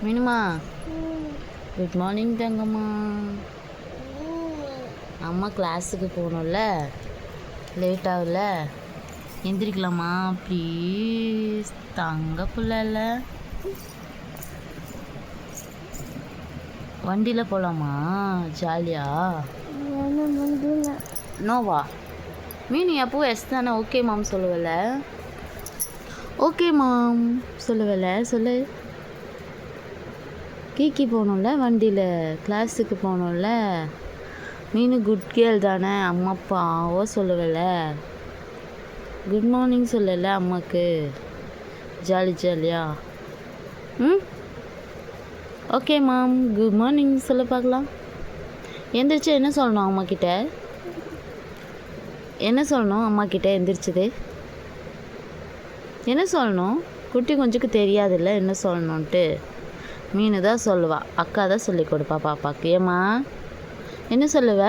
மீனுமா good morning தங்கம்மா. அம்மா கிளாஸுக்கு போகணும்ல, லேட் ஆகல, எந்திரிக்கலாமா ப்ளீஸ்? தங்க பிள்ளைல வண்டியில் போகலாமா? ஜாலியா? நோவா மீன் எப்போ எஸ் தானே? ஓகே மாம் சொல்லுவல, ஓகே மாம் சொல்லுவல, சொல்லு. கீக்கி போகணும்ல, வண்டியில் கிளாஸுக்கு போகணும்ல. மீனு குட் கேர்ள் தானே, அம்மா அப்பாவோ சொல்லுவல. குட் மார்னிங் சொல்லல அம்மாக்கு, ஜாலி ஜாலியா. ஓகே மாம் குட் மார்னிங் சொல்ல பார்க்கலாம். எந்திரிச்சு என்ன சொல்லணும் அம்மாக்கிட்ட? என்ன சொல்லணும் அம்மாக்கிட்ட எந்திரிச்சது? என்ன சொல்லணும்? குட்டி கொஞ்சுக்கு தெரியாதுல்ல என்ன சொல்லணுன்ட்டு. மீனு தான் சொல்லுவா, அக்கா தான் சொல்லி கொடுப்பா பாப்பாக்கு. ஏம்மா என்ன சொல்லுவ?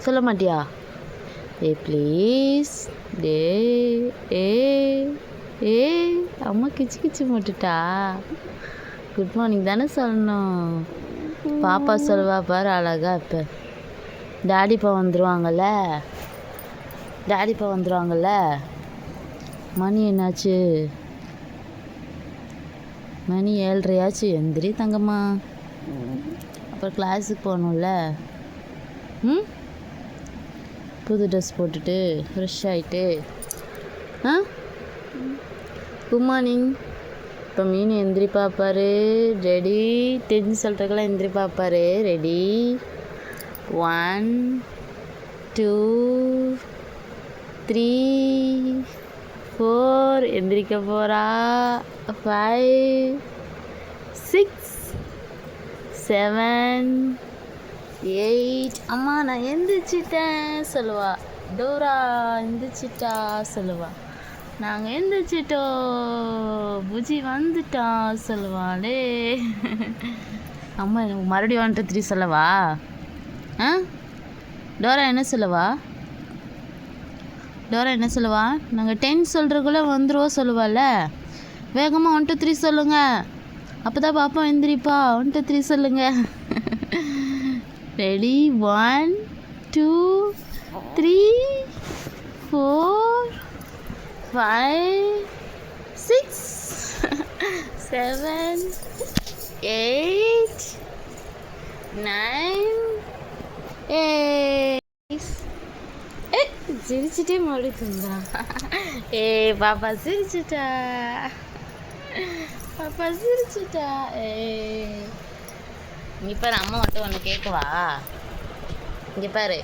சொல்ல மாட்டியா? ஏ ப்ளீஸ் டே ஏ ஏ அம்மா கிச்சு கிச்சு போட்டுட்டா. குட் மார்னிங் தானே சொல்லணும். பாப்பா சொல்லுவா பாரு அழகா. இப்போ டாடிப்பா வந்துடுவாங்கல்ல, டாடிப்பா வந்துடுவாங்கல்ல. மணி என்னாச்சு? மணி 7:30 எந்திரி தங்கம்மா. அப்புறம் கிளாஸுக்கு போகணும்ல. புது ட்ரெஸ் போட்டுட்டு ஃப்ரெஷ் ஆகிட்டு குட் மார்னிங். இப்போ மீன் எந்திரி பார்ப்பாரு. ரெடி? தெரிஞ்சு சொல்கிறக்கெல்லாம் எந்திரி பார்ப்பாரு. ரெடி? 1 2 3 4 எந்திரிக்க போகிறா. 5 6 7 8 அம்மா நான் எந்திரிச்சிட்டேன் சொல்லுவா. டோரா எந்திரிச்சிட்டா சொல்லுவா. நாங்கள் எந்திரிச்சிட்டோம், புஜி வந்துட்டா சொல்லுவாளே. அம்மா எனக்கு மறுபடியும் 1 2 3 சொல்லவா? டோரா என்ன சொல்லுவா? டோரா என்ன சொல்லுவா? நாங்கள் 10 சொல்கிறக்குள்ளே வந்துடுவோம் சொல்லுவாள்ல. வேகமாக 1 2 3 சொல்லுங்க, அப்போ தான் பாப்பா எந்திரிப்பா. 1 2 3 சொல்லுங்க. ரெடி? 1 2 3 4 5 6 7 8 9 8 சிரிச்சிட்டே மறுபடியும் தூங்குறான். பாப்பா சிரிச்சிட்டா, பாப்பா சிரிச்சிட்டா. நீ பாரு, அம்மா மட்டும் ஒன்று கேட்கவா? இங்கே பாரு,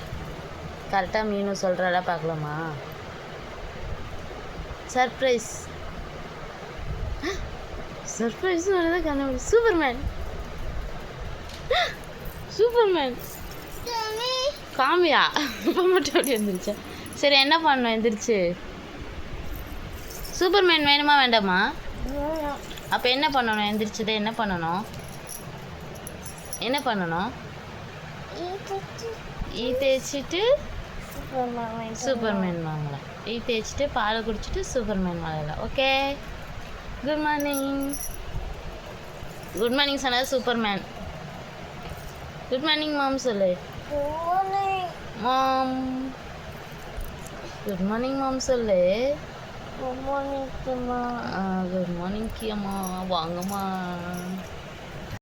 கரெக்டாக மீனும் சொல்கிறாளா பார்க்கலாமா? சர்ப்ரைஸ் சர்ப்ரைஸ் தான் கண்ணு. சூப்பர்மேன் சூப்பர்மேன் காமியா? இப்போ மட்டும் அப்படி எழுந்திரிச்சா? சரி என்ன பண்ணணும் எந்திரிச்சு? சூப்பர்மேன் வேணுமா வேண்டாமா? அப்போ என்ன பண்ணணும் எந்திரிச்சதே? என்ன பண்ணணும்? என்ன பண்ணணும்? ஈ தேய்ச்சிட்டு சூப்பர்மேன் வாங்கலாம். ஈ தேய்ச்சிட்டு பாலை குடிச்சிட்டு சூப்பர்மேன் வாங்கலாம். Okay. Good morning. Good morning சொன்னது சூப்பர்மேன். குட் மார்னிங் மாம் சொல்லு. மாம் குட் மார்னிங் மாம் சொல்லு. குட் மார்னிங் கியம்மா. குட் மார்னிங் கியம்மா. வாங்கம்மா.